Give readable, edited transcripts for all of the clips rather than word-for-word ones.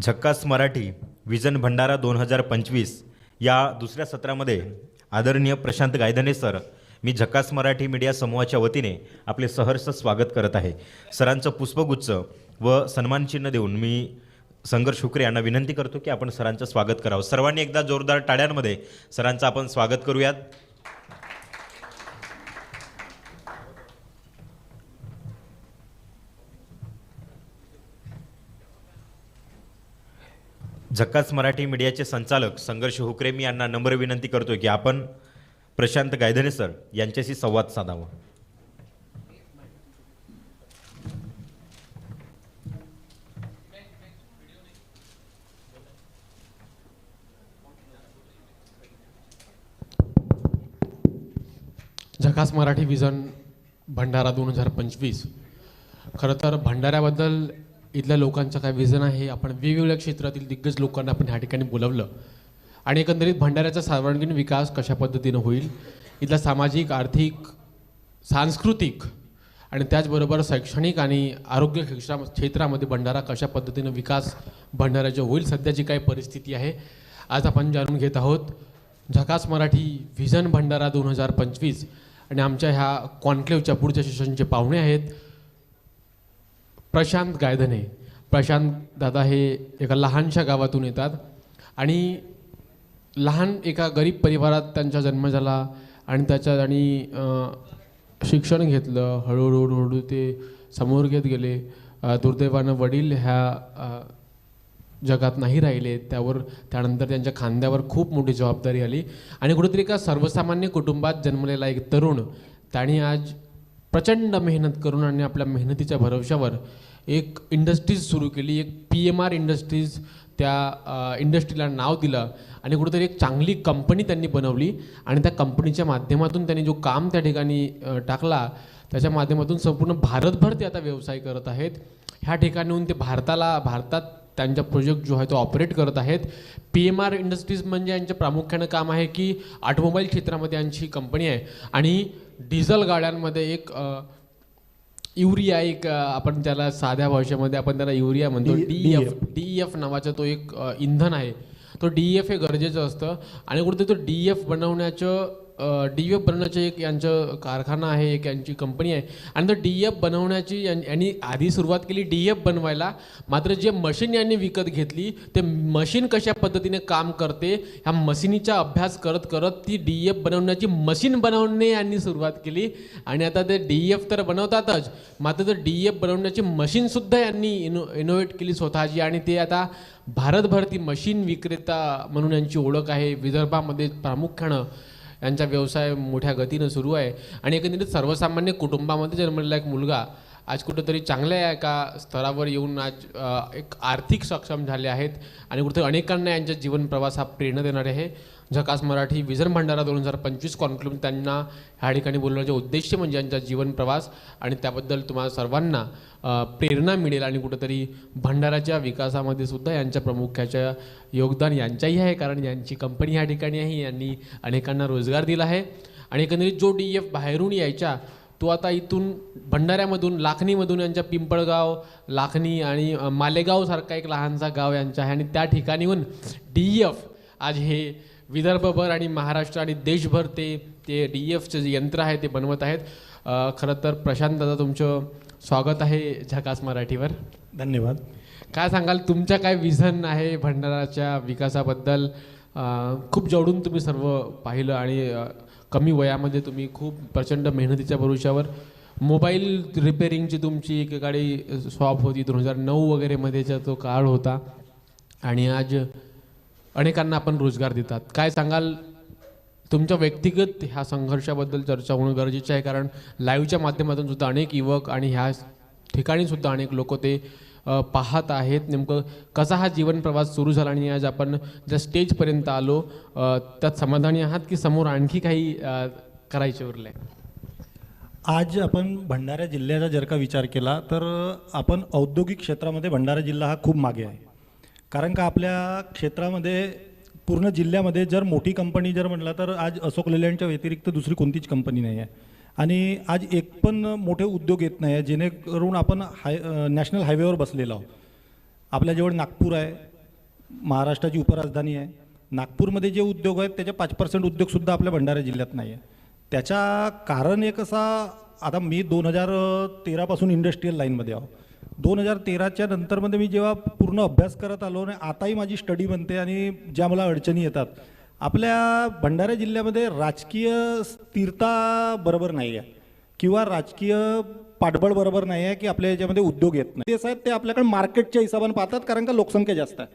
झक्कास मराठी विजन भंडारा 2025 या दुसऱ्या सत्रामध्ये आदरणीय प्रशांत गायधने सर, मी झक्कास मराठी मीडिया समूहाच्या वतीने आपले सहर्ष स्वागत करत आहे. सरांचं पुष्पगुच्छ व सन्मानचिन्ह देऊन मी संघर्ष हुकरे यांना विनंती करतो की आपण सरांचं स्वागत करावं. सर्वांनी एकदा जोरदार टाळ्यांमध्ये सरांचं आपण स्वागत करूयात. झक्कास मराठी मीडियाचे संचालक संघर्ष हुकरे मी यांना नम्र विनंती करतो की आपण प्रशांत गायधने सर यांच्याशी संवाद साधावा. झकास मराठी विजन भंडारा 2025. खरं तर भंडाऱ्याबद्दल इथल्या लोकांचं काय विजन आहे, आपण वेगवेगळ्या क्षेत्रातील दिग्गज लोकांना आपण ह्या ठिकाणी बोलवलं आणि एकंदरीत भंडाऱ्याचा सर्वांगीण विकास कशा पद्धतीनं होईल, इथला सामाजिक, आर्थिक, सांस्कृतिक आणि त्याचबरोबर शैक्षणिक आणि आरोग्य क्षेत्रामध्ये भंडारा कशा पद्धतीनं विकास भंडाऱ्याच्या होईल, सध्याची काय परिस्थिती आहे, आज आपण जाणून घेत आहोत. झकास मराठी विजन भंडारा 2025 आणि आमच्या ह्या कॉन्क्लेव्हच्या पुढच्या सेशनचे पाहुणे आहेत प्रशांत गायधने. प्रशांत दादा हे एका लहानशा गावातून येतात आणि लहान एका गरीब परिवारात त्यांचा जन्म झाला आणि शिक्षण घेतलं. हळूहळू ते समोर घेत गेले. दुर्दैवानं वडील ह्या जगात नाही राहिले. त्यानंतर त्यांच्या खांद्यावर खूप मोठी जबाबदारी आली आणि कुठेतरी एका सर्वसामान्य कुटुंबात जन्मलेला एक तरुण, त्याने आज प्रचंड मेहनत करून आणि आपल्या मेहनतीच्या भरवशावर एक इंडस्ट्रीज सुरू केली. एक PMR इंडस्ट्रीज, त्या इंडस्ट्रीला नाव दिलं आणि कुठेतरी एक चांगली कंपनी त्यांनी बनवली आणि त्या कंपनीच्या माध्यमातून त्यांनी जो काम त्या ठिकाणी टाकला, त्याच्या माध्यमातून संपूर्ण भारतभर ते आता व्यवसाय करत आहेत. ह्या ठिकाणून ते भारतात त्यांचा प्रोजेक्ट जो आहे तो ऑपरेट करत आहेत. PMR इंडस्ट्रीज म्हणजे यांचं प्रामुख्यानं काम आहे की ऑटोमोबाईल क्षेत्रामध्ये यांची कंपनी आहे आणि डिझेल गाड्यांमध्ये एक युरिया, एक आपण त्याला साध्या भाषेमध्ये आपण त्याला युरिया म्हणतो, DEF नावाचा तो एक इंधन आहे. तो DEF हे गरजेचं असतं आणि कुठे तो DEF बनवण्याचं एक यांचं कारखाना आहे, एक यांची कंपनी आहे आणि तो DEF बनवण्याची यांनी आधी सुरुवात केली DEF बनवायला. मात्र जे मशीन यांनी विकत घेतली, ते मशीन कशा पद्धतीने काम करते ह्या मशीनीचा अभ्यास करत करत ती DEF बनवण्याची मशीन बनवणे यांनी सुरुवात केली आणि आता ते DEF तर बनवतातच, मात्र ते DEF बनवण्याची मशीनसुद्धा यांनी इनोव्हेट केली स्वतःची आणि ते आता भारतभर ती मशीन विक्रेता म्हणून यांची ओळख आहे. विदर्भामध्ये प्रामुख्यानं यांचा व्यवसाय मोठ्या गतीनं सुरू आहे आणि एकंदरीत सर्वसामान्य कुटुंबामध्ये जन्मलेला एक मुलगा आज कुठंतरी चांगल्या एका स्तरावर येऊन आज एक आर्थिक सक्षम झाले आहेत आणि कुठे अनेकांना यांच्या जीवन प्रवास हा प्रेरणा देणारे आहे. झकास मराठी विजन भंडारा 2025 कॉन्क्लेव्ह त्यांना ह्या ठिकाणी बोलण्याचे उद्देश म्हणजे यांचा जीवन प्रवास आणि त्याबद्दल तुम्हाला सर्वांना प्रेरणा मिळेल आणि कुठंतरी भंडाराच्या विकासामध्ये सुद्धा यांच्या प्रामुख्याचं योगदान यांच्याही आहे, कारण यांची कंपनी ह्या ठिकाणी आहे, यांनी अनेकांना रोजगार दिला आहे आणि एकंदरीत जो DEF बाहेरून यायचा तो आता इथून भंडाऱ्यामधून, लाखनीमधून यांच्या पिंपळगाव, लाखनी आणि मालेगावसारखा एक लहानसा गाव यांचा आहे आणि त्या ठिकाणीहून DEF आज हे विदर्भभर आणि महाराष्ट्र आणि देशभर ते DEFचं जे यंत्र आहे ते बनवत आहेत. खरं तर प्रशांत दादा, तुमचं स्वागत आहे झकास मराठीवर. धन्यवाद. काय सांगाल, तुमच्या काय विजन आहे भंडाराच्या विकासाबद्दल? खूप जवळून तुम्ही सर्व पाहिलं आणि कमी वयामध्ये तुम्ही खूप प्रचंड मेहनतीच्या भरोशावर मोबाईल रिपेरिंगची तुमची एकेकाळी शॉप होती, 2009 वगैरेमध्येचा तो काळ होता आणि आज अनेकांना आपण रोजगार देतात. काय सांगाल, तुमच्या व्यक्तिगत ह्या संघर्षाबद्दल चर्चा होणं गरजेचं आहे, कारण लाईव्हच्या माध्यमातून सुद्धा अनेक युवक आणि ह्या ठिकाणी सुद्धा अनेक लोक ते पाहत आहेत. नेमकं कसा हा जीवन प्रवास सुरू झाला आणि आज आपण ज्या स्टेजपर्यंत आलो त्यात समाधानी आहात की समोर आणखी काही करायचे उरले? आज आपण भंडारा जिल्ह्याचा जर का विचार केला तर आपण औद्योगिक क्षेत्रामध्ये भंडारा जिल्हा हा खूप मागे आहे. कारण का आपल्या क्षेत्रामध्ये पूर्ण जिल्ह्यामध्ये जर मोठी कंपनी जर म्हटलं तर आज अशोक लेलँडच्या व्यतिरिक्त दुसरी कोणतीच कंपनी नाही आहे. आणि आज एक पण मोठे उद्योग येत नाही आहे जेणेकरून आपण नॅशनल हायवेवर बसलेलो आहोत. आपल्याजवळ नागपूर आहे, महाराष्ट्राची उपराजधानी आहे. नागपूरमध्ये जे उद्योग आहेत त्याचे 5% उद्योगसुद्धा आपल्या भंडारा जिल्ह्यात नाही आहे. त्याचा कारण एक असा, आता मी 2013पासून इंडस्ट्रीयल लाईनमध्ये आहो. 2013च्या नंतरमध्ये मी जेव्हा पूर्ण अभ्यास करत आलो आणि आताही माझी स्टडी बनते आणि ज्या मला अडचणी येतात, आपल्या भंडारा जिल्ह्यामध्ये राजकीय स्थिरता बरोबर नाही आहे किंवा राजकीय पाठबळ बरोबर नाही आहे की आपल्या याच्यामध्ये उद्योग येत नाही. ते साहेब ते आपल्याकडे मार्केटच्या हिशोबाने पाहतात, कारण का लोकसंख्या जास्त आहे.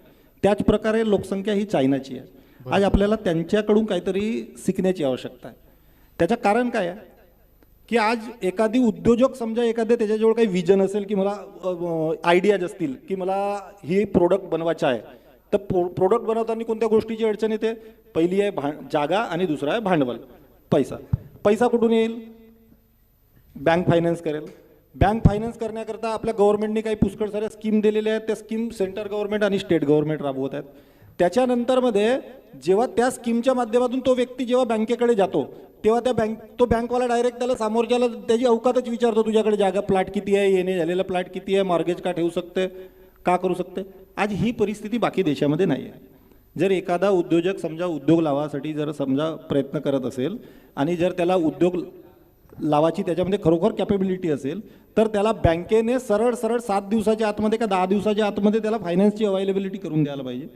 त्याच प्रकारे लोकसंख्या ही चायनाची आहे. आज आपल्याला त्यांच्याकडून काहीतरी शिकण्याची आवश्यकता आहे. त्याचं कारण काय आहे की आज एखादी उद्योजक समजा एखाद्या त्याच्याजवळ काही विजन असेल की मला आयडियाज असतील की मला ही प्रोडक्ट बनवायचं आहे, तर प्रोडक्ट बनवताना कोणत्या गोष्टीची अडचण येते? पहिली आहे जागा आणि दुसरा आहे भांडवल, पैसा. पैसा कुठून येईल? बँक फायनान्स करेल. बँक फायनान्स करण्याकरता आपल्या गव्हर्नमेंटने काही पुष्कळ साऱ्या स्कीम दिलेल्या आहेत. त्या स्कीम सेंट्रल गव्हर्नमेंट आणि स्टेट गव्हर्नमेंट राबवत आहेत. त्याच्यानंतरमध्ये जेव्हा त्या स्कीमच्या माध्यमातून तो व्यक्ती जेव्हा बँकेकडे जातो, तेव्हा तो बँकवाला डायरेक्ट त्याला समोरच्याला त्याची अवकातच विचारतो, तुझ्याकडे जागा प्लॉट किती आहे, येणे झालेला प्लॉट किती आहे, मॉर्गेज का ठेवू शकते, का करू शकते. आज ही परिस्थिती बाकी देशामध्ये नाही आहे. जर एखादा उद्योजक समजा उद्योग लावासाठी जर समजा प्रयत्न करत असेल आणि जर त्याला उद्योग लावाची त्याच्यामध्ये खरोखर कॅपेबिलिटी असेल, तर त्याला बँकेने सरळ 7 दिवसाच्या आतमध्ये का 10 दिवसाच्या आतमध्ये त्याला फायनान्सची अवेलेबिलिटी करून द्यायला पाहिजे.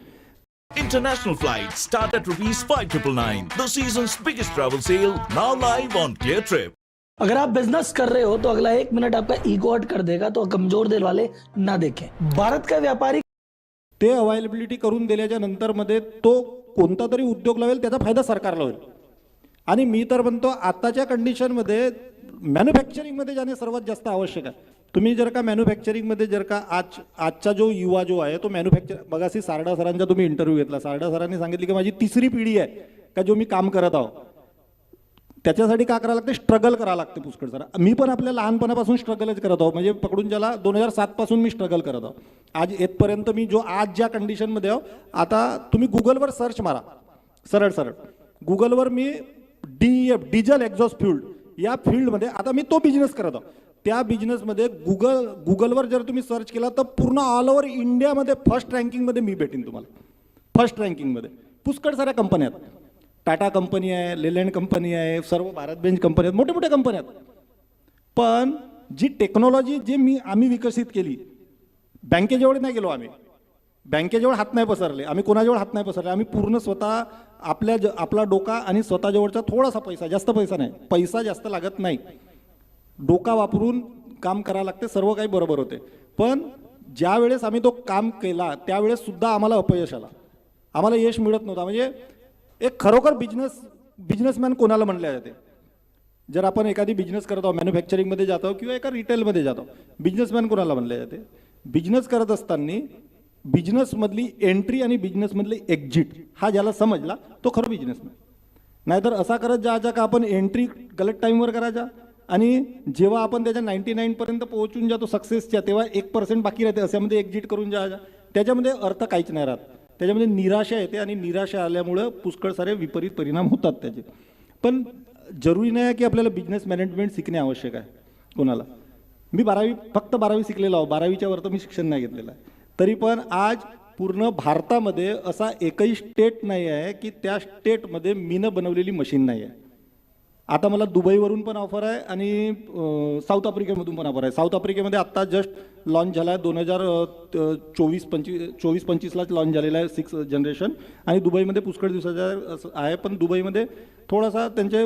International flights start at ₹5,999. The season's biggest travel sale now live on Clear Trip. अगर आप बिजनेस कर रहे हो तो अगला 1 मिनट आपका ईगो हर्ट कर देगा, तो कमजोर दिल वाले ना देखें. भारत का व्यापारी ते अवेलेबिलिटी करून दिल्याच्या नंतरमध्ये तो कोणता तरी उद्योग लावेल, त्याचा फायदा सरकारला होईल. आणि मी तर म्हणतो आताच्या कंडिशनमध्ये मॅन्युफॅक्चरिंगमध्ये जाणे सर्वात जास्त आवश्यक आहे. तुम्ही जर का मॅन्युफॅक्चरिंगमध्ये जर का आजचा जो युवा जो आहे तो बघाशी सारडा सरांचा तुम्ही इंटरव्ह्यू घेतला. सारडा सरांनी सांगितले की माझी 3री पिढी आहे का जो मी काम करत आहो. त्याच्यासाठी काय करावं लागते? स्ट्रगल करावं लागते पुष्कळ सर. मी पण आपल्या लहानपणापासून स्ट्रगलच करत आहो, म्हणजे पकडून ज्याला 2007 पासून मी स्ट्रगल करत आहो. आज येथपर्यंत मी जो आज ज्या कंडिशनमध्ये आहो, आता तुम्ही गुगलवर सर्च मारा, सरळ गुगलवर मी DEF डिझेल एक्झॉस्ट फ्यूल या फील्डमध्ये आता मी तो बिझनेस करत आहो. त्या बिझनेसमध्ये गुगलवर जर तुम्ही सर्च केला तर पूर्ण ऑल ओव्हर इंडियामध्ये फर्स्ट रँकिंगमध्ये मी भेटेन तुम्हाला. फर्स्ट रँकिंगमध्ये पुष्कळ साऱ्या कंपन्या आहेत. टाटा कंपनी आहे, लेलँड कंपनी आहे, सर्व भारत बेंच कंपनी आहेत, मोठ्या कंपन्या आहेत. पण जी टेक्नॉलॉजी आम्ही विकसित केली, बँकेजवळ नाही गेलो आम्ही, बँकेजवळ हात नाही पसरले, आम्ही कोणाजवळ हात नाही पसरले. आम्ही पूर्ण स्वतः आपला डोका आणि स्वतःजवळचा थोडासा पैसा, जास्त पैसा नाही, पैसा जास्त लागत नाही, डोका वापरून काम करावं लागते, सर्व काही बरोबर होते. पण ज्या वेळेस आम्ही तो काम केला त्यावेळेस सुद्धा आम्हाला अपयश आला, आम्हाला यश मिळत नव्हता. म्हणजे एक खरोखर बिझनेसमॅन कोणाला म्हणले जाते? जर आपण एखादी बिझनेस करत आहोत, मॅन्युफॅक्चरिंगमध्ये जातो किंवा एका रिटेलमध्ये जातो, बिझनेसमॅन कोणाला म्हणले जाते? बिझनेस करत असताना बिझनेसमधली एंट्री आणि बिझनेसमधली एक्झिट हा ज्याला समजला तो खरं बिझनेसमॅन. नाहीतर असा करत जायचा का आपण एंट्री गलत टाईमवर करायचा आणि जेव्हा आपण त्याच्या 99% पोहोचून जातो सक्सेसच्या, तेव्हा 1% बाकी राहते, अशामध्ये एक्झिट करून जायचा. त्याच्यामध्ये अर्थ काहीच नाही राहत, त्याच्यामध्ये निराशा येते आणि निराशा आल्यामुळं पुष्कळ सारे विपरीत परिणाम होतात त्याचे. पण जरुरी नाही की आपल्याला बिझनेस मॅनेजमेंट शिकणे आवश्यक आहे कोणाला. मी फक्त 12वी शिकलेलो आहो, 12वीच्या वर तर मी शिक्षण नाही घेतलेलं आहे. तरी पण आज पूर्ण भारतामध्ये असा एकही स्टेट नाही आहे की त्या स्टेटमध्ये मीनं बनवलेली मशीन नाही आहे. आता मला दुबईवरून पण ऑफर आहे आणि साऊथ आफ्रिकेमधून पण ऑफर आहे. साऊथ आफ्रिकेमध्ये आत्ता जस्ट लॉन्च झाला आहे, 2024-25लाच लॉन्च झालेला आहे 6th जनरेशन. आणि दुबईमध्ये पुष्कळ दिवसाचा आहे, पण दुबईमध्ये थोडासा त्यांचे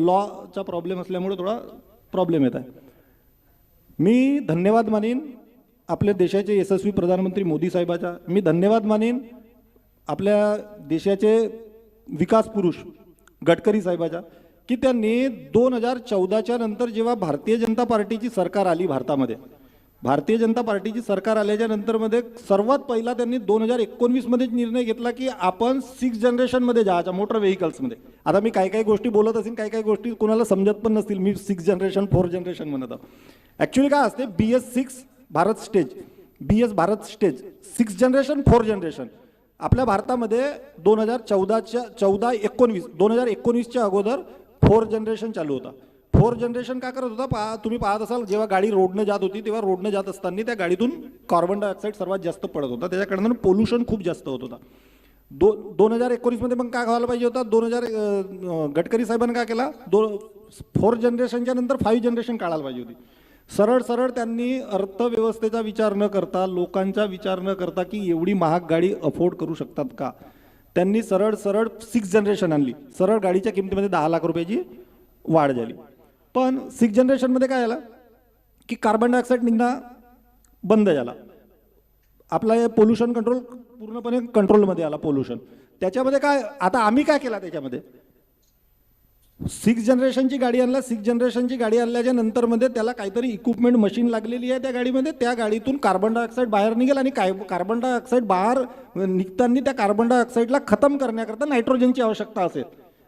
लॉचा प्रॉब्लेम असल्यामुळे थोडा प्रॉब्लेम येत आहे. मी धन्यवाद मानीन आपल्या देशाचे यशस्वी प्रधानमंत्री मोदी साहेबाचा. मी धन्यवाद मानीन आपल्या देशाचे विकास पुरुष गडकरी साहेबाचा की त्यांनी 2014च्या नंतर जेव्हा भारतीय जनता पार्टीची सरकार आली भारतामध्ये, भारतीय जनता पार्टीची सरकार आल्याच्या नंतरमध्ये सर्वात पहिला त्यांनी 2019मध्येच निर्णय घेतला की आपण 6th जनरेशनमध्ये जायचा, मोटर व्हेकल्समध्ये. आता मी काही गोष्टी बोलत असेल, काही गोष्टी कोणाला समजत पण नसतील, मी 6th जनरेशन 4th जनरेशन म्हणत आहोत. ॲक्च्युली काय असते, BS6 Bharat stage, BS Bharat stage, 6th generation 4th generation. आपल्या भारतामध्ये 2019च्या अगोदर 4th जनरेशन चालू होता. फोर्थ जनरेशन काय करत होता तुम्ही पाहत असाल, जेव्हा गाडी रोडनं जात होती तेव्हा रोडनं जात असताना त्या गाडीतून कार्बन डायऑक्साईड सर्वात जास्त पडत होता, त्याच्याकडनं पोल्युशन खूप जास्त होत होता. 2019मध्ये मग काय व्हायला पाहिजे होता, 2000 गडकरी साहेबांनी काय केला, फोर्थ जनरेशनच्या नंतर 5 जनरेशन काढायला पाहिजे होती. सरळ सरळ त्यांनी अर्थव्यवस्थेचा विचार न करता, लोकांचा विचार न करता की एवढी महाग गाडी अफोर्ड करू शकतात का, त्यांनी सरळ सरळ 6 जनरेशन आणली. सरळ गाडीच्या किमतीमध्ये 10 लाख रुपयाची वाढ झाली. पण 6 जनरेशनमध्ये काय झालं की कार्बन डायऑक्साईड निघणं बंद झाला. आपला हे पोल्युशन कंट्रोल पूर्णपणे कंट्रोलमध्ये आला पोल्युशन. त्याच्यामध्ये काय आता आम्ही काय केला, त्याच्यामध्ये 6 जनरेशनची गाडी आणला. 6 जनरेशनची गाडी आणल्याच्या नंतरमध्ये त्याला काहीतरी इक्विपमेंट मशीन लागलेली आहे त्या गाडीमध्ये. त्या गाडीतून कार्बन डायऑक्साईड बाहेर निघेल आणि कार्बन डायऑक्साईड बाहेर निघताना त्या कार्बन डायऑक्साईडला खतम करण्याकरता नायट्रोजनची आवश्यकता असेल.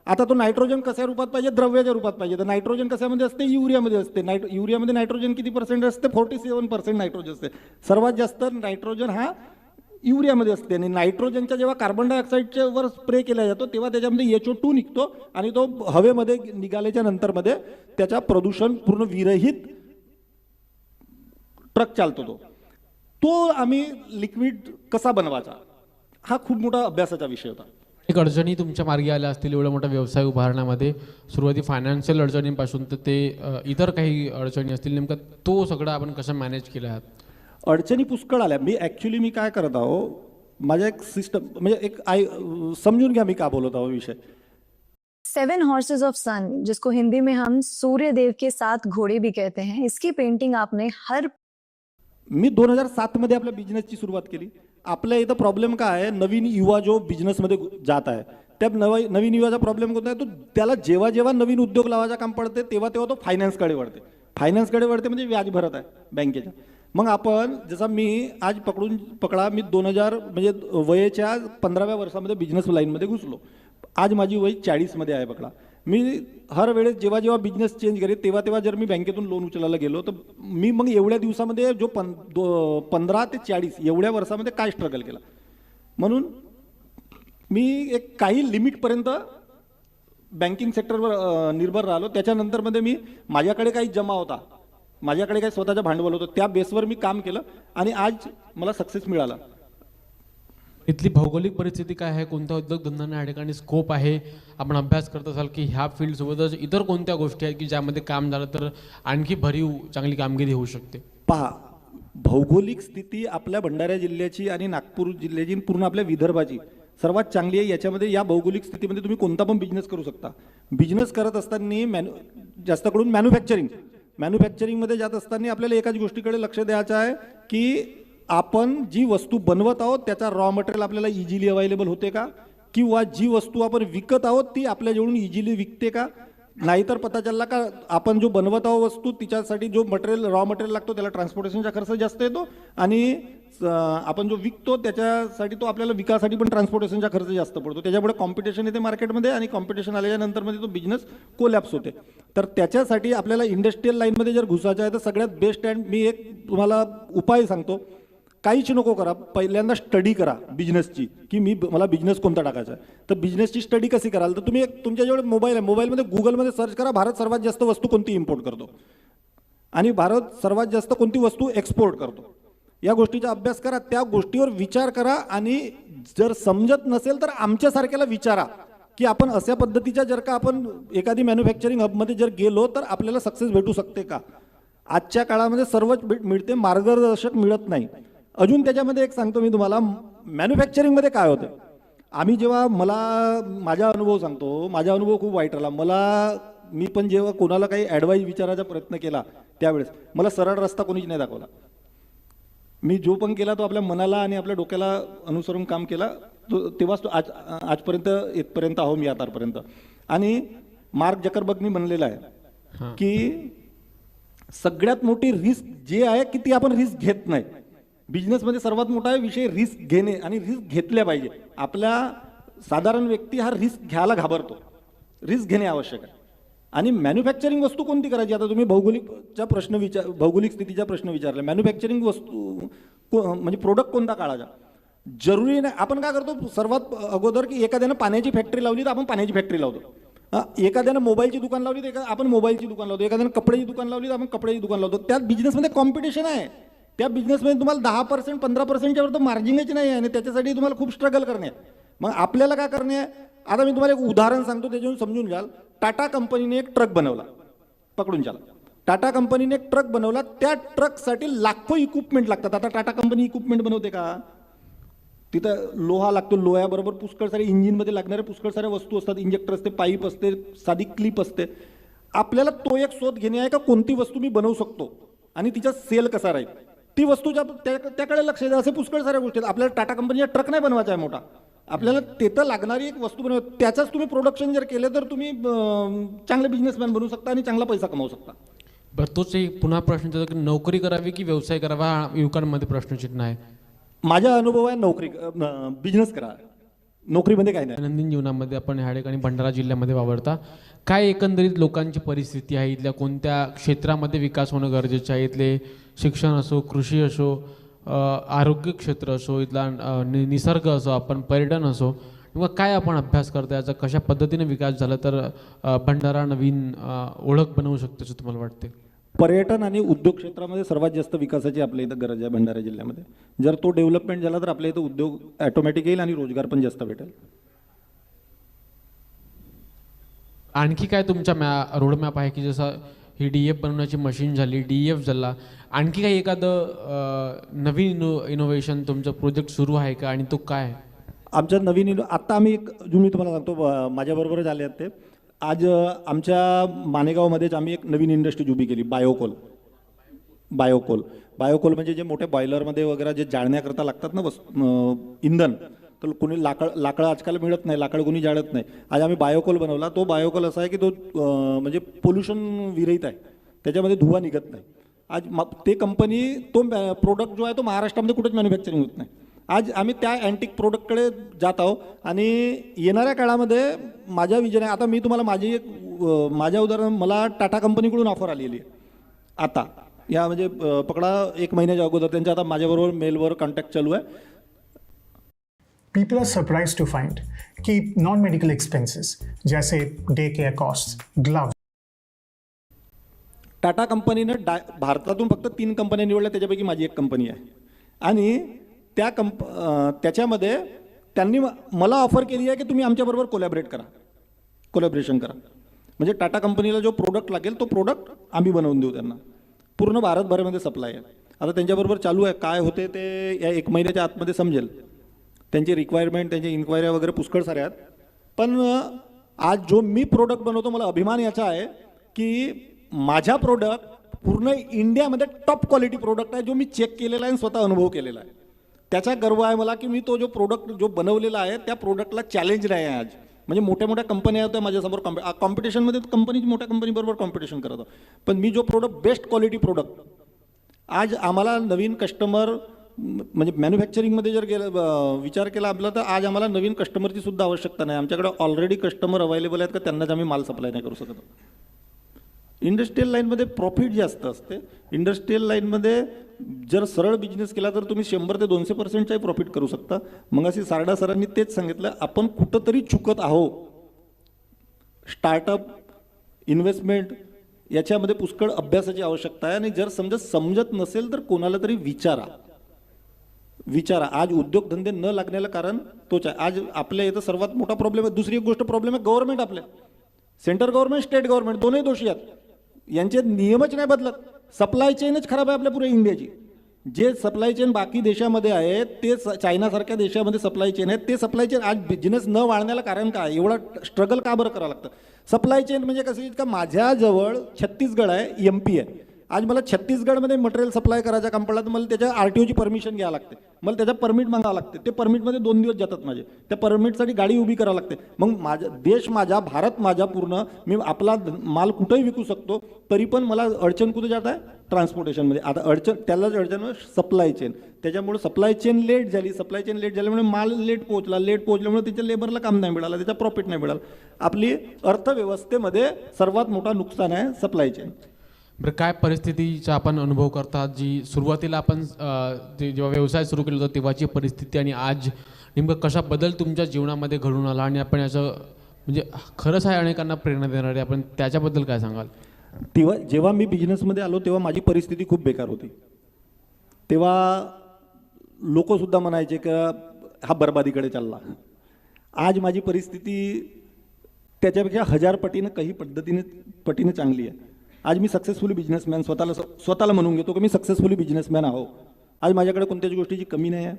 आता तो नायट्रोजन कशा रूपात पाहिजे, द्रव्याच्या रूपात पाहिजे. तर नायट्रोजन कशामध्ये असते, युरियामध्ये असते. युरियामध्ये नायट्रोजन किती पर्सेंट असते, 47% नायट्रोजन असते. सर्वात जास्त नायट्रोजन हा युरियामध्ये असते. आणि नायट्रोजनच्या जेव्हा कार्बन डायऑक्साईडच्या वर स्प्रे केला जातो तेव्हा त्याच्यामध्ये HO2 निघतो आणि तो हवेमध्ये निघाल्याच्या नंतरमध्ये त्याचा प्रदूषण पूर्ण विरहित ट्रक चालतो. तो आम्ही लिक्विड कसा बनवायचा हा खूप मोठा अभ्यासाचा विषय होता. एक अडचणी तुमच्या मार्गी आल्या असतील एवढा मोठा व्यवसाय उभारण्यामध्ये, सुरुवाती फायनान्शियल अडचणींपासून तर ते इतर काही अडचणी असतील, नेमका तो सगळं आपण कसं मॅनेज केलं आहात? अडचणी पुष्कळ आल्या. मी काय करत आहो, माझ्या एक सिस्टम म्हणजे एक समजून घ्या मी का बोलत आहो विषय. 7 हॉर्सेस ऑफ सन, जिसको हिंदी में हम सूर्य देव के 7 घोड़े भी कहते हैं, इसकी पेंटिंग आपने मी 2007 मध्ये आपल्या बिझनेसची सुरुवात केली. आपल्या इथं प्रॉब्लेम काय आहे, नवीन युवा जो बिझनेसमध्ये जात आहे त्या नवीन युवाचा प्रॉब्लेम कोणता आहे, तो त्याला जेव्हा जेव्हा नवीन उद्योग लावायचं काम पडते तेव्हा तेव्हा तो फायनान्सकडे वळते म्हणजे व्याज भरत आहे बँकेच्या. मग आपण जसा मी आज पकडा मी 2000 म्हणजे वयाच्या 15व्या वर्षामध्ये बिझनेस लाईनमध्ये घुसलो. आज माझी वय 40 मध्ये आहे पकडा. मी हर वेळेस जेव्हा जेव्हा बिझनेस चेंज करेल तेव्हा तेव्हा जर मी बँकेतून लोन उचलायला गेलो तर मी मग एवढ्या दिवसामध्ये जो 15 ते 40 एवढ्या वर्षामध्ये काय स्ट्रगल केला. म्हणून मी एक काही लिमिटपर्यंत बँकिंग सेक्टरवर निर्भर राहिलो. त्याच्यानंतरमध्ये मी माझ्याकडे काही जमा होता, माझ्याकडे काही स्वतःचं भांडवल होतं, त्या बेसवर मी काम केलं आणि आज मला सक्सेस मिळाला. इथली भौगोलिक परिस्थिती काय आहे, कोणत्या उद्योगधंद्यांना या ठिकाणी स्कोप आहे, आपण अभ्यास करत असाल की ह्या फील्डसोबतच इतर कोणत्या गोष्टी आहेत की ज्यामध्ये काम झालं तर आणखी भरीव चांगली कामगिरी होऊ शकते? पहा, भौगोलिक स्थिती आपल्या भंडारा जिल्ह्याची आणि नागपूर जिल्ह्याची पूर्ण आपल्या विदर्भाची सर्वात चांगली आहे. याच्यामध्ये या भौगोलिक स्थितीमध्ये तुम्ही कोणता पण बिझनेस करू शकता. बिझनेस करत असताना जास्त करून मॅन्युफॅक्चरिंगमध्ये जात असताना आपल्याला एकाच गोष्टीकडे लक्ष द्यायचं आहे की आपण जी वस्तू बनवत आहोत त्याचा रॉ मटेरियल आपल्याला इझिली अवेलेबल होते का, किंवा जी वस्तू आपण विकत आहोत ती आपल्याजवळून इझिली विकते का. नाहीतर पता चालला का आपण जो बनवत आहोत वस्तू तिच्यासाठी जो रॉ मटेरियल लागतो त्याला ट्रान्सपोर्टेशनचा खर्च जास्त येतो आणि आपण जो विकतो त्याच्यासाठी तो आपल्याला विकासाठी पण ट्रान्सपोर्टेशनचा खर्च जास्त पडतो. त्याच्यामुळे कॉम्पिटिशन येते मार्केटमध्ये आणि कॉम्पिटिशन आल्याच्या नंतरमध्ये तो बिझनेस कोलॅप्स होते. तर त्याच्यासाठी आपल्याला इंडस्ट्रियल लाईनमध्ये जर घुसायचं आहे तर सगळ्यात बेस्ट अँड मी एक तुम्हाला उपाय सांगतो. काहीच नको करा, पहिल्यांदा स्टडी करा बिझनेसची की मला बिझनेस कोणता टाकायचा आहे. तर बिझनेसची स्टडी कशी कराल तर तुम्ही तुमच्याजवळ मोबाईल आहे, मोबाईलमध्ये गुगलमध्ये सर्च करा भारत सर्वात जास्त वस्तू कोणती इम्पोर्ट करतो आणि भारत सर्वात जास्त कोणती वस्तू एक्सपोर्ट करतो. या गोष्टीचा अभ्यास करा, त्या गोष्टीवर विचार करा आणि जर समजत नसेल तर आमच्यासारख्याला विचारा की आपण अशा पद्धतीच्या जर का आपण एखादी मॅन्युफॅक्चरिंग हबमध्ये जर गेलो तर आपल्याला सक्सेस भेटू शकते का. आजच्या काळामध्ये सर्वच मिळते, मार्गदर्शक मिळत नाही. अजून त्याच्यामध्ये एक सांगतो मी तुम्हाला, मॅन्युफॅक्चरिंगमध्ये काय होतं. आम्ही जेव्हा माझा अनुभव सांगतो, माझा अनुभव खूप वाईट आला. मी पण जेव्हा कोणाला काही ॲडवाईस विचारायचा प्रयत्न केला त्यावेळेस मला सरळ रस्ता कोणीच नाही दाखवला. मी जो पण केला तो आपल्या मनाला आणि आपल्या डोक्याला अनुसरून काम केला. तेव्हाच तो आजपर्यंत इथपर्यंत आहो मी आतापर्यंत. आणि मार्क जकरबर्गनी म्हणलेलं आहे की सगळ्यात मोठी रिस्क जे आहे की ती आपण रिस्क घेत नाही. बिझनेसमध्ये सर्वात मोठा विषय रिस्क घेणे आणि रिस्क घेतल्या पाहिजे. आपला साधारण व्यक्ती हा रिस्क घ्यायला घाबरतो, रिस्क घेणे आवश्यक आहे. आणि मॅन्युफॅक्चरिंग वस्तू कोणती करायची, आता तुम्ही भौगोलिक स्थितीचा प्रश्न विचारला. मॅन्युफॅक्चरिंग वस्तू म्हणजे प्रोडक्ट कोणता काढायचा जरुरी नाही. आपण काय करतो सर्वात अगोदर की एखाद्यानं पाण्याची फॅक्टरी लावली तर आपण पाण्याची फॅक्टरी लावतो. एखाद्यानं मोबाईलची दुकान लावली तर आपण मोबाईलची दुकान लावतो, एखाद्यानं कपड्याची दुकान लावली तर आपण कपड्याची दुकान लावतो. त्यात बिझनेसमध्ये कॉम्पिटिशन आहे. त्या बिझनेसमध्ये तुम्हाला 10% 15%च्या वर तर मार्जिनच नाही आहे आणि त्याच्यासाठी तुम्हाला खूप स्ट्रगल करणे आहे. मग आपल्याला काय करणे आहे? आता मी तुम्हाला एक उदाहरण सांगतो, त्याच्यावरून समजून घ्याल. टाटा कंपनीने एक ट्रक बनवला, पकडून चाला. टाटा कंपनीने एक ट्रक बनवला, त्या ट्रकसाठी लाखो इक्विपमेंट लागतात. आता टाटा कंपनी इक्विपमेंट बनवते का? तिथं लोहा लागतो, लोह्याबरोबर पुष्कळ सारे इंजिनमध्ये लागणारे पुष्कळ साऱ्या वस्तू असतात. इंजेक्टर असते, पाईप असते, साधी क्लिप असते. आपल्याला तो एक शोध घेणे आहे का कोणती वस्तू मी बनवू शकतो आणि तिचा सेल कसा राहील, ती वस्तूच्या त्याकडे लक्ष द्या. असे पुष्कळ साऱ्या गोष्टी आहेत. आपल्याला टाटा कंपनीचा ट्रक नाही बनवायचा आहे मोठा, आपल्याला तिथं लागणारी एक वस्तू बनव, त्याचाच तुम्ही प्रोडक्शन जर केलं तर तुम्ही चांगले बिझनेसमॅन बनवू शकता आणि चांगला पैसा कमावू शकता. बरं, तोच एक पुन्हा प्रश्न येतो की नोकरी करावी की व्यवसाय करावा, हा युवकांमध्ये प्रश्नचिन्ह आहे. माझा अनुभव आहे नोकरी बिझनेस करा, नोकरीमध्ये काय नाही. दैनंदिन जीवनामध्ये आपण ह्या ठिकाणी भंडारा जिल्ह्यामध्ये वावरता, काय एकंदरीत लोकांची परिस्थिती आहे, इथल्या कोणत्या क्षेत्रामध्ये विकास होणं गरजेचं आहे? इथले शिक्षण असो, कृषी असो, आरोग्य क्षेत्र असो, इथला निसर्ग असो, आपण पर्यटन असो, किंवा काय आपण अभ्यास करता, याचा कशा पद्धतीने विकास झाला तर भंडारा नवीन ओळख बनवू शकतो असं तुम्हाला वाटते? पर्यटन आणि उद्योग क्षेत्रामध्ये सर्वात जास्त विकासाची आपल्या इथं गरज आहे भंडारा जिल्ह्यामध्ये. जर तो डेव्हलपमेंट झाला तर आपल्या इथं उद्योग ऑटोमॅटिक येईल आणि रोजगार पण जास्त भेटेल. आणखी काय तुमच्या रोडमॅप आहे की जसं ही DF बनवण्याची मशीन झाली, DF झाला, आणखी काही एखादं नवीन इनोव्हेशन तुमचं प्रोजेक्ट सुरू आहे का आणि तो काय आहे? आमच्या नवीन आत्ता आम्ही एक जो मी तुम्हाला सांगतो, माझ्याबरोबरच आले आहेत ते. आज आमच्या माणेगावमध्येच आम्ही एक नवीन इंडस्ट्री उभी केली, बायोकोल. बायोकोल म्हणजे जे मोठ्या बॉयलरमध्ये वगैरे जे जाळण्याकरता लागतात ना इंधन, तर कोणी लाकडं आजकाल मिळत नाही, लाकडं कोणी जाळत नाही. आज आम्ही बायोकोल बनवला. तो बायोकोल असा आहे की तो म्हणजे पोल्युशन विरहित आहे, त्याच्यामध्ये धुवा निघत नाही. आज ते कंपनी तो प्रोडक्ट जो आहे तो महाराष्ट्रामध्ये कुठेच मॅन्युफॅक्चरिंग होत नाही. आज आम्ही त्या अँटिक प्रोडक्टकडे जात आहोत आणि येणाऱ्या काळामध्ये माझ्या विजन आहे. आता मी तुम्हाला माझ्या उदाहरण, मला टाटा कंपनीकडून ऑफर आलेली आहे आता, या म्हणजे पकडा 1 महिन्याच्या अगोदर. त्यांच्या आता माझ्याबरोबर मेलवर कॉन्टॅक्ट चालू आहे. People are surprised to find कि non-medical expenses जैसे day care cost, gloves. Tata कंपनीनं भारतातून फक्त 3 कंपन्या निवडल्या, त्याच्यापैकी माझी एक कंपनी आहे. आणि त्याच्यामध्ये त्यांनी मला ऑफर केली आहे की तुम्ही आमच्याबरोबर कोलॅबरेशन करा. म्हणजे टाटा कंपनीला जो प्रोडक्ट लागेल तो प्रोडक्ट आम्ही बनवून देऊ त्यांना. पूर्ण भारतभरामध्ये सप्लाय आहे. आता त्यांच्याबरोबर चालू आहे, काय होते ते या 1 महिन्याच्या आतमध्ये समजेल. त्यांची रिक्वायरमेंट, त्यांची इन्क्वायऱ्या वगैरे पुष्कळ साऱ्या आहेत. पण आज जो मी प्रोडक्ट बनवतो, मला अभिमान याचा आहे की माझा प्रोडक्ट पूर्ण इंडियामध्ये टॉप क्वालिटी प्रोडक्ट आहे, जो मी चेक केलेला आहे आणि स्वतः अनुभव केलेला आहे. त्याचा गर्व आहे मला की मी तो जो प्रोडक्ट जो बनवलेला आहे त्या प्रोडक्टला चॅलेंज नाही आहे आज. म्हणजे मोठ्या कंपन्या होत्या माझ्यासमोर कॉम्पिटिशनमध्ये, मोठ्या कंपनीबरोबर कॉम्पिटिशन करत आहोत. पण मी जो प्रोडक्ट, बेस्ट क्वालिटी प्रोडक्ट, आज आम्हाला नवीन कस्टमर, म्हणजे मॅन्युफॅक्चरिंगमध्ये जर विचार केला आपला, तर आज आम्हाला नवीन कस्टमरची सुद्धा आवश्यकता नाही. आमच्याकडे ऑलरेडी कस्टमर अवेलेबल आहेत का त्यांनाच आम्ही माल सप्लाय नाही करू शकत. इंडस्ट्रियल लाईनमध्ये प्रॉफिट जास्त असते. इंडस्ट्रियल लाईनमध्ये जर सरळ बिझनेस केला तर तुम्ही 100 ते 200%चाही प्रॉफिट करू शकता. मग अशी सारडा सरांनी तेच सांगितलं, आपण कुठंतरी चुकत आहोत. स्टार्टअप, इन्व्हेस्टमेंट याच्यामध्ये पुष्कळ अभ्यासाची आवश्यकता आहे. आणि जर समजत नसेल तर कोणाला तरी विचारा. आज उद्योगधंदे न लागण्याला कारण तोच आहे. आज आपल्या इथं सर्वात मोठा प्रॉब्लेम आहे. दुसरी एक गोष्ट प्रॉब्लेम आहे गव्हर्नमेंट. आपल्या सेंट्रल गव्हर्नमेंट, स्टेट गव्हर्नमेंट दोन्ही दोषी आहेत. यांचे नियमच नाही बदलत. सप्लाय चेनच खराब आहे आपल्या पुऱ्या इंडियाची. जे सप्लाय चेन बाकी देशामध्ये आहेत, ते चायनासारख्या देशामध्ये सप्लाय चेन आहेत, ते सप्लाय चेन आज बिझनेस न वाढण्याला कारण काय? एवढा स्ट्रगल का बरं करावं लागतं? सप्लाय चेन म्हणजे कसं का माझ्याजवळ छत्तीसगड आहे, MP आहे. आज मला छत्तीसगडमध्ये मटेरियल सप्लाय करायचं काम पडलं तर मला त्याच्या RTOची परमिशन घ्यावं लागते. मला त्याचा परमिट मागावं लागते. ते परमिटमध्ये 2 दिवस जातात माझे. त्या परमिटसाठी गाडी उभी करावं लागते. मग देश माझा, भारत माझा पूर्ण, मी आपला माल कुठेही विकू शकतो. तरी पण मला अडचण कुठे जात आहे? ट्रान्सपोर्टेशनमध्ये. आता त्यालाच अडचण सप्लाय चेन. त्याच्यामुळे सप्लाय चेन लेट झाली. सप्लाय चेन लेट झाल्यामुळे माल लेट पोहोचल्यामुळे त्याच्या लेबरला काम नाही मिळालं, त्याचा प्रॉफिट नाही मिळालं. आपली अर्थव्यवस्थेमध्ये सर्वात मोठा नुकसान आहे सप्लाय चेन. बरं, काय परिस्थितीचा आपण अनुभव करतात जी सुरुवातीला आपण जेव्हा व्यवसाय सुरू केला होता तेव्हाची परिस्थिती आणि आज नेमकं कशा बदल तुमच्या जीवनामध्ये घडून आला आणि आपण याचं म्हणजे खरंच आहे अनेकांना प्रेरणा देणारे, आपण त्याच्याबद्दल काय सांगाल? तेव्हा जेव्हा मी बिझनेसमध्ये आलो तेव्हा माझी परिस्थिती खूप बेकार होती. तेव्हा लोकसुद्धा म्हणायचे का हा बरबादीकडे चालला. आज माझी परिस्थिती त्याच्यापेक्षा 1000 पटीनं काही पटीनं चांगली आहे. आज मी सक्सेसफुली बिझनेसमॅन स्वतःला म्हणून घेतो की मी सक्सेसफुली बिझनेसमॅन आहो. आज माझ्याकडे कोणत्याच गोष्टीची कमी नाही आहे.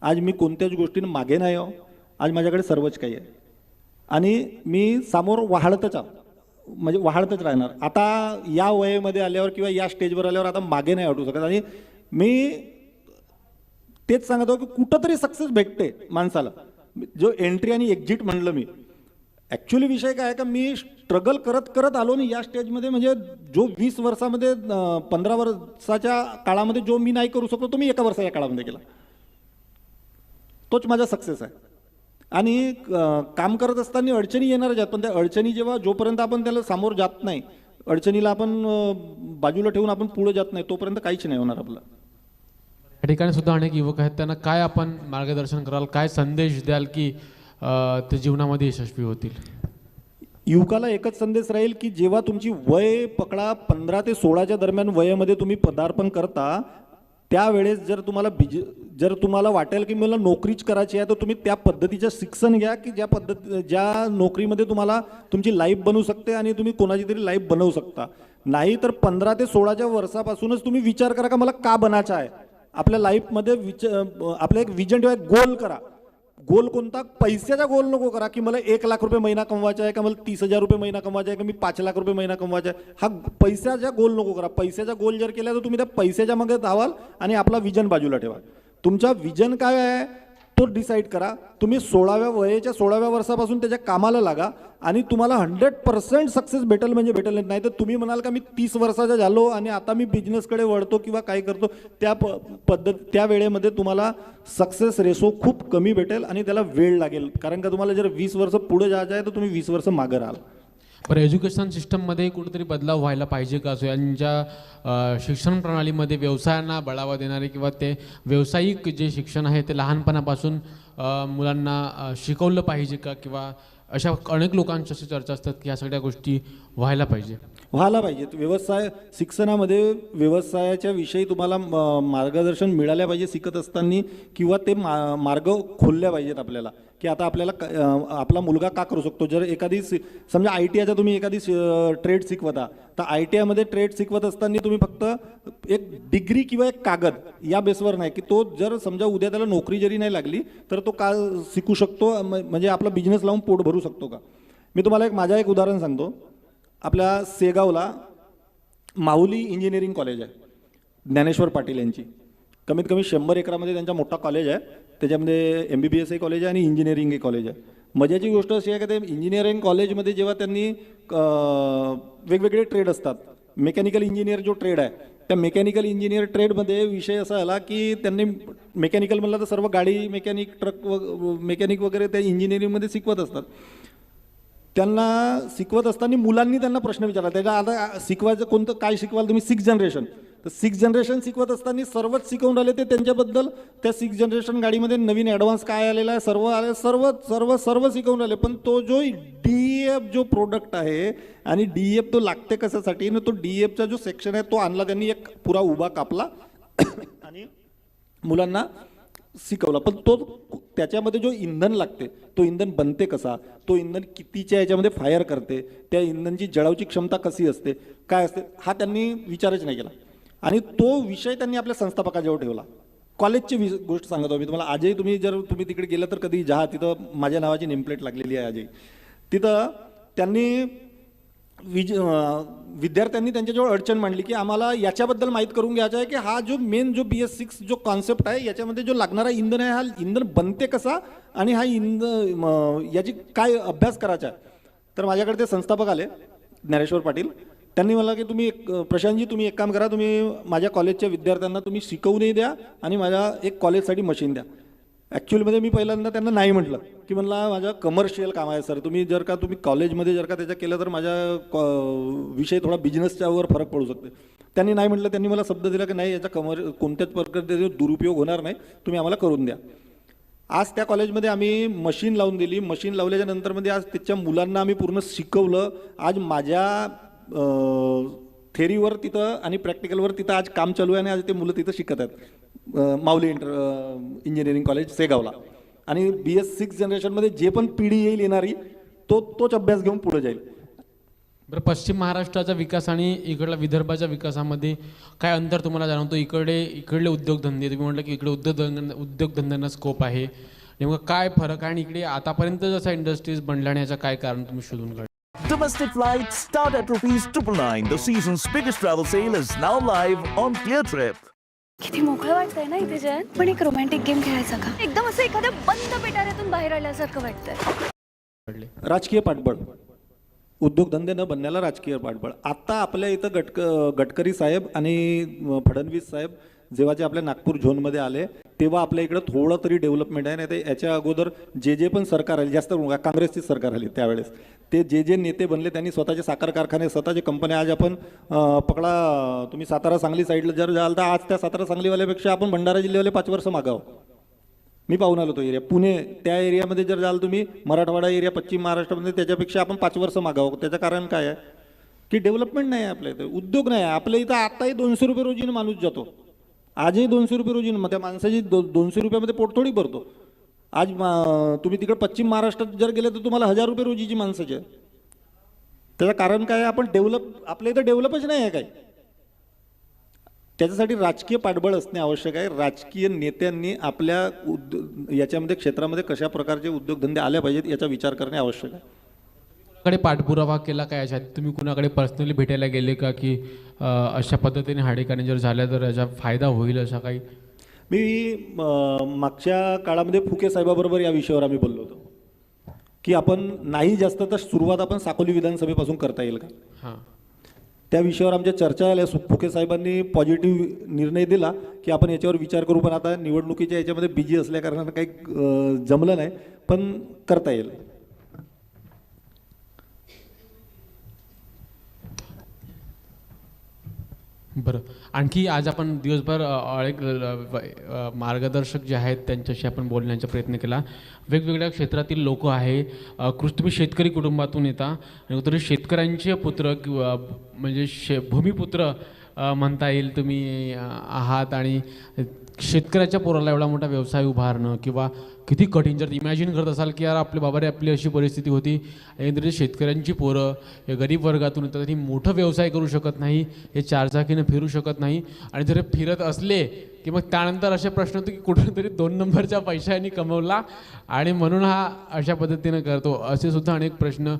आज मी कोणत्याच गोष्टीनं मागे नाही आहो. आज माझ्याकडे सर्वच काही आहे आणि मी समोर वाढतच राहणार. आता या वयामध्ये आल्यावर किंवा या स्टेजवर आल्यावर आता मागे नाही हटू शकत. आणि मी तेच सांगत आहो की कुठंतरी सक्सेस भेटते माणसाला. जो एंट्री आणि एक्झिट म्हणलं मी, ॲक्च्युली विषय काय आहे का मी स्ट्रगल करत आलो आणि या स्टेजमध्ये म्हणजे जो 20 वर्षामध्ये 15 वर्षाच्या काळामध्ये जो मी नाही करू शकतो तो मी 1 वर्षाच्या काळामध्ये केला. तोच माझा सक्सेस आहे. आणि काम करत असताना अडचणी येणारच आहेत, पण त्या अडचणी जोपर्यंत आपण त्याला सामोर जात नाही, अडचणीला आपण बाजूला ठेवून आपण पुढे जात नाही, तोपर्यंत काहीच नाही होणार आपलं. या ठिकाणी सुद्धा अनेक युवक आहेत, त्यांना काय आपण मार्गदर्शन कराल, काय संदेश द्याल की ते जीवनामध्ये यशस्वी होतील? युवकाला एकच संदेश राहील की जेव्हा तुमची वय पकडा 15 ते 16च्या दरम्यान वयामध्ये तुम्ही पदार्पण करता, त्यावेळेस जर तुम्हाला वाटेल की मला नोकरीच करायची आहे, तर तुम्ही त्या पद्धतीचं शिक्षण घ्या की ज्या नोकरीमध्ये तुम्हाला तुमची लाईफ बनवू शकते आणि तुम्ही कोणाची तरी लाईफ बनवू शकता. नाही तर 15 ते 16च्या वर्षापासूनच तुम्ही विचार करा का मला का बनायचं आहे. आपल्या लाईफमध्ये आपलं एक विजन ठेवा, गोल करा. गोल कोणता? पैशाचा गोल नको करा की मला 1 लाख रुपये महिना कमवायचा आहे, का मला 30,000 रुपये महिना कमवायचा आहे, का मी 5 लाख रुपये महिना कमवायचा आहे. हा पैशाचा गोल नको करा. पैशाचा गोल जर केला तर तुम्ही त्या पैशाच्या मागे धावाल आणि आपला विजन बाजूला ठेवा. तुमचा विजन काय आहे तो डिसाईड करा. तुम्ही 16व्या वर्षापासून त्याच्या कामाला लागा आणि तुम्हाला 100% सक्सेस भेटेल म्हणजे भेटेल. नाही तर तुम्ही म्हणाल का मी 30 वर्षाचा झालो आणि आता मी बिझनेसकडे वळतो किंवा काय करतो, त्या वेळेमध्ये तुम्हाला सक्सेस रेशो खूप कमी भेटेल आणि त्याला वेळ लागेल. कारण का तुम्हाला जर 20 वर्ष पुढे जायचं आहे तर तुम्ही 20 वर्ष मागे राहाल. बरं, एज्युकेशन सिस्टममध्ये कुठेतरी बदलाव व्हायला पाहिजे का? यांच्या शिक्षण प्रणालीमध्ये व्यवसायांना बढावा देणारे किंवा ते व्यावसायिक जे शिक्षण आहे ते लहानपणापासून मुलांना शिकवलं पाहिजे का? किंवा अशा अनेक लोकांची चर्चा असतात की ह्या सगळ्या गोष्टी व्हायला पाहिजेत. व्यवसाय शिक्षणामध्ये व्यवसायाच्या विषयी तुम्हाला मार्गदर्शन मिळाल्या पाहिजे शिकत असताना, किंवा ते मार्ग खोलल्या पाहिजेत आपल्याला की आता आपल्याला आपला मुलगा का करू शकतो. जर एखादी समजा ITIचा तुम्ही एखादी ट्रेड शिकवता, तर ITIमध्ये ट्रेड शिकवत असताना तुम्ही फक्त एक डिग्री किंवा एक कागद या बेसवर नाही की तो जर समजा उद्या त्याला नोकरी जरी नाही लागली तर तो का शिकू शकतो, म्हणजे आपला बिझनेस लावून पोट भरू शकतो का. मी तुम्हाला माझं एक उदाहरण सांगतो. आपल्या सेगावला माहुली इंजिनिअरिंग कॉलेज आहे, ज्ञानेश्वर पाटील यांची. कमीत कमी 100 एकरामध्ये त्यांचा मोठा कॉलेज आहे. त्याच्यामध्ये MBBS कॉलेज आहे आणि इंजिनिअरिंग कॉलेज आहे. मजाची गोष्ट अशी आहे की ते इंजिनिअरिंग कॉलेजमध्ये जेव्हा त्यांनी वेगवेगळे ट्रेड असतात, मेकॅनिकल इंजिनियर जो ट्रेड आहे, त्या मेकॅनिकल इंजिनियर ट्रेडमध्ये विषय असा आला की त्यांनी मेकॅनिकल म्हणलं तर सर्व गाडी मेकॅनिक, ट्रक मेकॅनिक वगैरे त्या इंजिनिअरिंगमध्ये शिकवत असतात. त्यांना शिकवत असताना मुलांनी त्यांना प्रश्न विचारला, त्याच्या आता शिकवायचं कोणतं, काय शिकवाल तुम्ही? 6 जनरेशन. तर 6 जनरेशन शिकवत असताना सर्वच शिकवून राहिले ते त्यांच्याबद्दल. त्या 6 जनरेशन गाडीमध्ये नवीन ॲडव्हान्स काय आलेला आहे सर्व शिकवून राहिले. पण तो जो DEF जो प्रोडक्ट आहे आणि DEF तो लागते कशासाठी ना, तो DEFचा जो सेक्शन आहे तो आणला त्यांनी, एक पुरा उभा कापला आणि मुलांना शिकवला. पण त्याच्यामध्ये जो इंधन लागते, तो इंधन बनते कसा, तो इंधन कितीच्या याच्यामध्ये फायर करते, त्या इंधनची जळावची क्षमता कशी असते, काय असते, हा त्यांनी विचारच नाही केला. आणि तो विषय त्यांनी आपल्या संस्थापकाजवळ ठेवला. कॉलेजची गोष्ट सांगतो मी तुम्हाला. आजही तुम्ही तिकडे गेलं तर कधी जा, तिथं माझ्या नावाची नेमप्लेट लागलेली आहे आजही. तिथं त्यांनी विद्यार्थ्यांनी त्यांच्याजवळ अडचण मांडली की आम्हाला याच्याबद्दल माहीत करून घ्यायचं आहे की हा जो BS6 जो कॉन्सेप्ट आहे, याच्यामध्ये जो लागणारा इंधन आहे, हा इंधन बनते कसा आणि हा याची काय अभ्यास करायचा आहे. तर माझ्याकडे ते संस्थापक आले, ज्ञानेश्वर पाटील. त्यांनी मला की प्रशांतजी तुम्ही एक काम करा, तुम्ही माझ्या कॉलेजच्या विद्यार्थ्यांना तुम्ही शिकवूनही द्या आणि माझ्या एक कॉलेजसाठी मशीन द्या. ॲक्च्युअलमध्ये मी पहिल्यांदा त्यांना नाही म्हटलं की म्हणला माझं कमर्शियल काम आहे सर, तुम्ही कॉलेजमध्ये त्याच्या केलं तर माझ्या विषय थोडा बिझनेसच्यावर फरक पडू शकते. त्यांनी नाही म्हटलं. त्यांनी मला शब्द दिला की नाही, याचा कोणत्याच प्रकारचे दुरुपयोग होणार नाही, तुम्ही आम्हाला करून द्या. आज त्या कॉलेजमध्ये आम्ही मशीन लावून दिली. मशीन लावल्याच्या नंतरमध्ये आज त्याच्या मुलांना आम्ही पूर्ण शिकवलं. आज माझ्या थेरीवर तिथं आणि प्रॅक्टिकलवर तिथं आज काम चालू आहे आणि आज ते मुलं तिथं शिकत आहेत. माऊली इंजिनिअरिंग कॉलेज सेगावला. आणि BS 6 जनरेशनमध्ये जे पण पिढी येईल येणारी तोच अभ्यास घेऊन पुढे जाईल. बरं, पश्चिम महाराष्ट्राचा विकास आणि इकडला विदर्भाच्या विकासामध्ये काय अंतर तुम्हाला जाणवतो? इकडले उद्योगधंदे, तुम्ही म्हटलं की इकडे उद्योगधंद्यांना स्कोप आहे, नेमकं काय फरक आहे आणि इकडे आतापर्यंत जसं इंडस्ट्रीज बनल्या आणि याचं काय कारण तुम्ही शोधून काढलं? Domestic flights start at rupees 999. The season's biggest travel sale is now live on ClearTrip. किती मोकळं वाटतंय ना इथे जयंत. पण एक रोमॅन्टिक गेम खेळायचा का? एकदम असं एखाद्या बंद पिटाऱ्यातून बाहेर आल्यासारखं वाटतंय. राजकीय पाठबळ, उद्योगधंदे न बनण्याला राजकीय पाठबळ. आता आपल्या इथं गडकरी साहेब आणि फडणवीस साहेब जेव्हाचे आपल्या नागपूर झोनमध्ये आले तेव्हा आपल्या इकडं थोडं तरी डेव्हलपमेंट आहे. नाही तर याच्या अगोदर जे पण सरकार आली, जास्त काँग्रेसची सरकार आली त्यावेळेस, ते जे नेते बनले त्यांनी स्वतःचे साखर कारखाने, स्वतःचे कंपन्या. आज आपण पकडा, तुम्ही सातारा सांगली साईडला जर जाल तर आज त्या सातारा सांगलीवाल्यापेक्षा आपण भंडारा जिल्ह्यावाले 5 वर्ष मागाव. मी पाहून आलो तो एरिया. पुणे त्या एरियामध्ये जर जाल तुम्ही, मराठवाडा एरिया पश्चिम महाराष्ट्रामध्ये, त्याच्यापेक्षा आपण 5 वर्ष मागावं. त्याचं कारण काय आहे की डेव्हलपमेंट नाही आहे आपल्या इथं, उद्योग नाही आहे आपल्या इथं. आताही 200 रुपये रोजीने माणूस जातो, आजही 200 रुपये रोजीने. मग त्या माणसाची 200 रुपयामध्ये पोट थोडी भरतो. आज तुम्ही तिकडे पश्चिम महाराष्ट्रात जर गेले तर तुम्हाला 1000 रुपये रोजीची माणसाची आहे. त्याचं कारण काय आहे? आपण आपल्या इथं डेव्हलपच नाही आहे काही. त्याच्यासाठी राजकीय पाठबळ असणे आवश्यक आहे. राजकीय नेत्यांनी आपल्या याच्यामध्ये क्षेत्रामध्ये कशा प्रकारचे उद्योगधंदे आल्या पाहिजेत याचा विचार करणे आवश्यक आहे. कुणाकडे पाठपुरावा केला काय याच्यात? तुम्ही कुणाकडे पर्सनली भेटायला गेले का की अशा पद्धतीने हाडेकाने जर झाल्या तर याचा फायदा होईल असा काही? मी मागच्या काळामध्ये फुके साहेबाबरोबर या विषयावर आम्ही बोललो होतो की आपण नाही जास्त तर सुरुवात आपण साकोली विधानसभेपासून करता येईल का. हां, त्या विषयावर आमच्या चर्चा झाल्या. फुके साहेबांनी पॉझिटिव्ह निर्णय दिला की आपण याच्यावर विचार करू. पण आता निवडणुकीच्या याच्यामध्ये बिझी असल्याकारणानं काही जमलं नाही, पण करता येईल. बरं. आणखी आज आपण दिवसभर एक मार्गदर्शक जे आहेत त्यांच्याशी आपण बोलण्याचा प्रयत्न केला. वेगवेगळ्या क्षेत्रातील लोक आहे. तुम्ही शेतकरी कुटुंबातून येता आणि तरी शेतकऱ्यांचे पुत्र किंवा म्हणजे भूमिपुत्र म्हणता येईल तुम्ही आहात. आणि शेतकऱ्याच्या पोराला एवढा मोठा व्यवसाय उभारणं किंवा किती कठीण. जर इमॅजिन करत असाल की यार आपल्या बाबारे आपली अशी परिस्थिती होती आणि शेतकऱ्यांची पोरं हे गरीब वर्गातून येतात आणि मोठं व्यवसाय करू शकत नाही, हे चारचाकीनं फिरू शकत नाही. आणि जर फिरत असले की मग त्यानंतर असे प्रश्न होते की कुठेतरी 2 नंबरच्या पैशाने कमवला आणि म्हणून हा अशा पद्धतीनं करतो, असे सुद्धा अनेक प्रश्न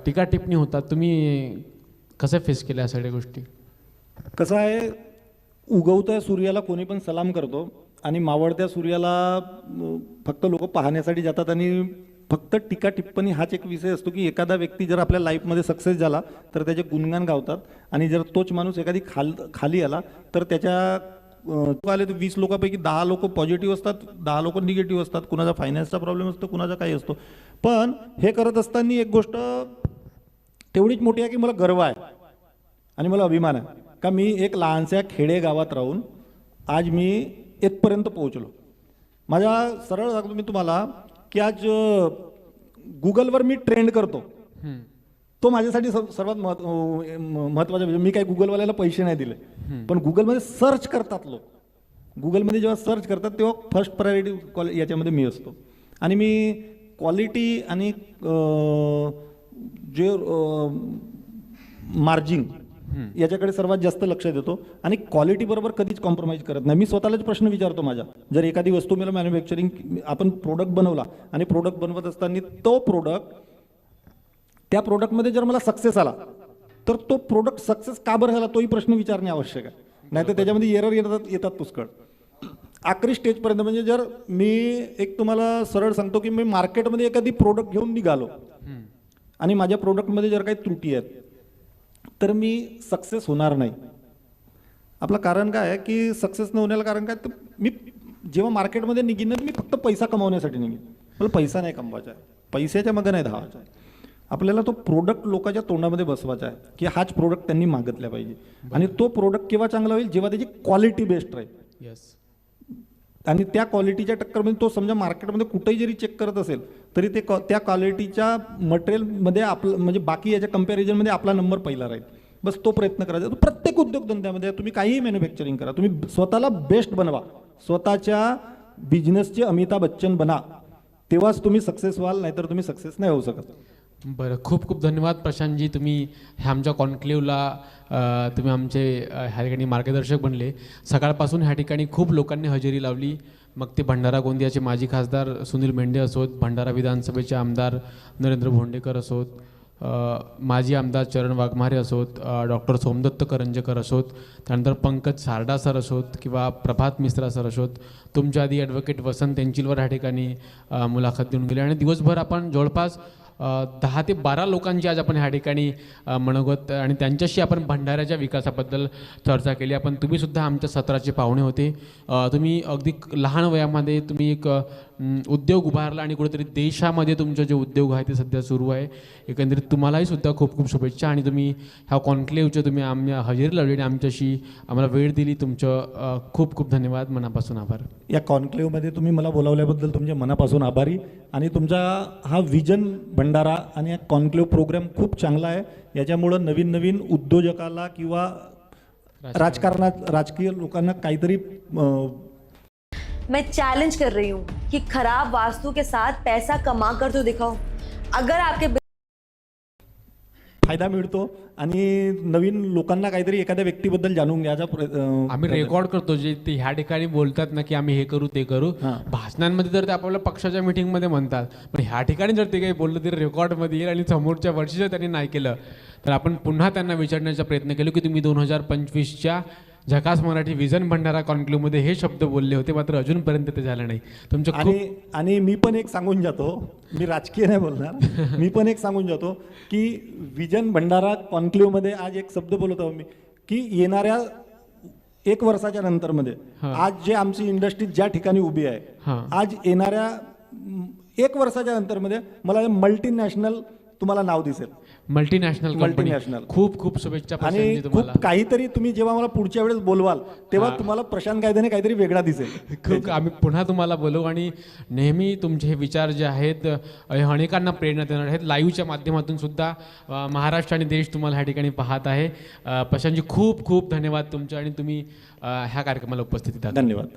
टीका टिप्पणी होतात. तुम्ही कसं फेस केल्या या सगळ्या गोष्टी? कसं आहे, उगवत्या सूर्याला कोणी पण सलाम करतो आणि मावळत्या सूर्याला फक्त लोक पाहण्यासाठी जातात. आणि फक्त टीका टिप्पणी हाच एक विषय असतो की एखादा व्यक्ती जर आपल्या लाईफमध्ये सक्सेस झाला तर त्याचे गुणगान गावतात. आणि जर तोच माणूस एखादी खाली आला तर त्याच्या आले तर 20 लोकांपैकी 10 लोक पॉझिटिव्ह असतात, 10 लोक निगेटिव्ह असतात. कुणाचा फायनान्सचा प्रॉब्लेम असतो, कुणाचा काही असतो. पण हे करत असताना एक गोष्ट तेवढीच मोठी आहे की मला गर्व आहे आणि मला अभिमान आहे का मी एक लहानशा खेडेगावात राहून आज मी इथपर्यंत पोहोचलो. माझ्या सरळ सांगतो मी तुम्हाला की आज गुगलवर मी ट्रेंड करतो, तो माझ्यासाठी सर्वात महत्त्वाचा. मी काही गुगलवाल्याला पैसे नाही दिले, पण गुगलमध्ये सर्च करतात लोक. गुगलमध्ये जेव्हा सर्च करतात तेव्हा फर्स्ट प्रायोरिटी याच्यामध्ये मी असतो. आणि मी क्वालिटी आणि जे मार्जिन याच्याकडे सर्वात जास्त लक्ष देतो. आणि क्वालिटी बरोबर कधीच कॉम्प्रोमाइज करत नाही. मी स्वतःलाच प्रश्न विचारतो माझा, जर एखादी वस्तू मला मॅन्युफॅक्चरिंग आपण प्रोडक्ट बनवला आणि प्रोडक्ट बनवत असताना तो प्रोडक्ट त्या प्रोडक्टमध्ये जर मला सक्सेस आला तर तो प्रोडक्ट सक्सेस का बरं झाला तोही प्रश्न विचारणे आवश्यक आहे. नाहीतर त्याच्यामध्ये एरर येतात पुष्कळ. आखरी स्टेजपर्यंत म्हणजे जर मी एक तुम्हाला सरळ सांगतो की मी मार्केटमध्ये एखादी प्रोडक्ट घेऊन निघालो आणि माझ्या प्रोडक्टमध्ये जर काही त्रुटी आहेत तर मी सक्सेस होणार नाही. आपलं कारण काय आहे की सक्सेस न होण्याला कारण काय, तर मी जेव्हा मार्केटमध्ये निघीन मी फक्त पैसा कमावण्यासाठी निघेन. मला पैसा नाही कमवायचा आहे, पैशाच्या मागे नाही धावायचा आहे. आपल्याला तो प्रोडक्ट लोकांच्या तोंडामध्ये बसवायचा आहे की हाच प्रोडक्ट त्यांनी मागितला पाहिजे. आणि तो प्रोडक्ट केव्हा चांगला होईल, जेव्हा त्याची क्वालिटी बेस्ट राहील. येस. आणि त्या क्वालिटीच्या टक्करमध्ये तो समजा मार्केटमध्ये कुठेही जरी चेक करत असेल तरी ते त्या क्वालिटीच्या मटेरियलमध्ये आपलं म्हणजे बाकी याच्या कम्पॅरिझनमध्ये आपला नंबर पहिला राहील. बस तो प्रयत्न करायचा. तो प्रत्येक उद्योगधंद्यामध्ये तुम्ही काहीही मॅन्युफॅक्चरिंग करा, तुम्ही स्वतःला बेस्ट बनवा, स्वतःच्या बिझनेसचे अमिताभ बच्चन बना, तेव्हाच तुम्ही सक्सेस व्हाल, नाहीतर तुम्ही सक्सेस नाही होऊ शकत. बरं, खूप खूप धन्यवाद प्रशांतजी. तुम्ही ह्या आमच्या कॉन्क्लेव्हला तुम्ही आमचे ह्या ठिकाणी मार्गदर्शक बनले. सकाळपासून ह्या ठिकाणी खूप लोकांनी हजेरी लावली. मग ते भंडारा गोंदियाचे माजी खासदार सुनील मेंढे असोत, भंडारा विधानसभेचे आमदार नरेंद्र भोंडेकर असोत, माजी आमदार चरण वाघमारे असोत, डॉक्टर सोमदत्त करंजेकर असोत, त्यानंतर पंकज सारडा सर असोत किंवा प्रभात मिश्रा सर असोत, तुमच्या आधी ॲडव्होकेट वसंत तेंचिलवर ह्या ठिकाणी मुलाखत देऊन गेले. आणि दिवसभर आपण जवळपास 10 ते 12 लोकांची आज आपण ह्या ठिकाणी मनोगत आणि त्यांच्याशी आपण भंडाऱ्याच्या विकासाबद्दल चर्चा केली. आपण तुम्हीसुद्धा आमच्या सत्राचे पाहुणे होते. तुम्ही अगदी लहान वयामध्ये तुम्ही एक उद्योग उभारला आणि कुठेतरी देशामध्ये तुमचे जे उद्योग आहे ते सध्या सुरू आहे. एकंदरीत तुम्हालाही सुद्धा खूप खूप शुभेच्छा. आणि तुम्ही ह्या कॉन्क्लेव्हचे तुम्ही आम्ही हजेरी लावली आणि आमच्याशी आम्हाला वेळ दिली. तुमचं खूप खूप धन्यवाद, मनापासून आभार. या कॉन्क्लेव्हमध्ये तुम्ही मला बोलावल्याबद्दल तुमचे मनापासून आभारी. आणि तुमचा हा विजन भंडारा आणि हा कॉन्क्लेव्ह प्रोग्राम खूप चांगला आहे. याच्यामुळं नवीन नवीन उद्योजकाला किंवा राजकीय लोकांना काहीतरी मैं चैलेंज कर रही हूँ कि खराब वास्तु के साथ पैसा कमा कर तो दिखाओ. अगर आपके फायदा मिळतो आणि नवीन लोकांना काहीतरी एखाद्या व्यक्तीबद्दल जाणून घ्यायचा आम्ही रेकॉर्ड करतो जे ते ह्या ठिकाणी बोलतात ना की आम्ही हे करू ते करू. भाषणांमध्ये तर ते आपल्याला पक्षाच्या मिटिंगमध्ये म्हणतात, पण ह्या ठिकाणी जर ते काही बोललं तरी रेकॉर्डमध्ये येईल आणि समोरच्या वर्षी जर त्यांनी नाही केलं तर आपण पुन्हा त्यांना विचारण्याचा प्रयत्न केलो की तुम्ही 2025च्या झकास मराठी विजन भंडारा कॉन्क्लेव्हमध्ये हे शब्द बोलले होते, मात्र अजूनपर्यंत ते झालं नाही. तुमचं आणि मी पण एक सांगून जातो, मी राजकीय नाही बोलणार, मी पण एक सांगून जातो की विजन भंडारा कॉन्क्लेव्हमध्ये आज एक शब्द बोलत आहो मी की येणाऱ्या 1 वर्षाच्या नंतरमध्ये आज जे आमची इंडस्ट्री ज्या ठिकाणी उभी आहे, आज येणाऱ्या 1 वर्षाच्या नंतरमध्ये मला मल्टीनॅशनल तुम्हाला नाव दिसेल. मल्टीनॅशनल. खूप खूप शुभेच्छा. आणि खूप काहीतरी तुम्ही जेव्हा मला पुढच्या वेळेस बोलवाल तेव्हा तुम्हाला प्रशांत गायधने काहीतरी वेगळा दिसेल. खूप आम्ही पुन्हा तुम्हाला बोलवू आणि नेहमी तुमचे हे विचार जे आहेत अनेकांना प्रेरणा देणार आहेत. लाईव्हच्या माध्यमातून सुद्धा महाराष्ट्र आणि देश तुम्हाला ह्या ठिकाणी पाहत आहे. प्रशांतजी खूप खूप धन्यवाद तुमचे आणि तुम्ही ह्या कार्यक्रमाला उपस्थित आहात. धन्यवाद.